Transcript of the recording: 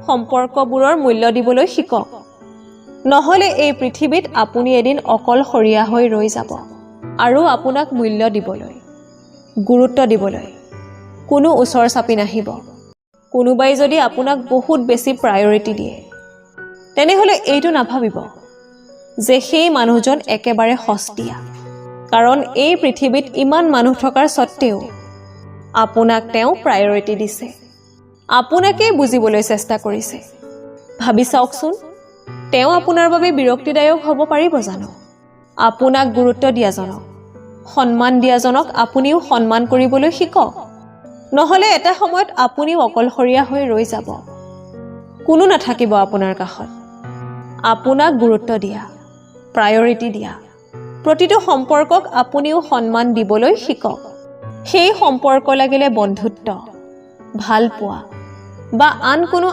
সম্পৰ্কবোৰৰ মূল্য দিবলৈ শিকক নহলে এই পৃথিৱীত আপুনি এদিন অকলশৰীয়া হৈ ৰৈ যাব আৰু আপোনাক মূল্য দিবলৈ গুৰুত্ব দিবলৈ কোনো ওচৰ চাপি নাহিব কোনোবাই যদি আপোনাক বহুত বেছি প্ৰায়ৰিটি দিয়ে তেনেহলে এইটো নাভাবিব যে সেই মানুহজন একেবাৰে সস্তীয়া কাৰণ এই পৃথিৱীত ইমান মানুহ থকাৰ সত্ত্বেও আপোনাক তেওঁ প্ৰায়ৰিটি দিছে আপোনাকে বুজিবলৈ চেষ্টা কৰিছে ভাবি চাওকচোন তেওঁ আপোনাৰ বাবে বিৰক্তিদায়ক হ'ব পাৰিব জানো আপোনাক গুৰুত্ব দিয়াজনক সন্মান দিয়াজনক আপুনিও সন্মান কৰিবলৈ শিকক নহলে এটা সময়ত আপুনিও অকলশৰীয়া হৈ ৰৈ যাব কোনো নাথাকিব আপোনাৰ কাষত আপোনাক গুৰুত্ব দিয়া প্ৰায়ৰিটি দিয়া প্ৰতিটো সম্পৰ্কক আপুনিও সন্মান দিবলৈ শিকক সেই সম্পৰ্ক লাগিলে বন্ধুত্ব ভাল পোৱা বা আন কোনো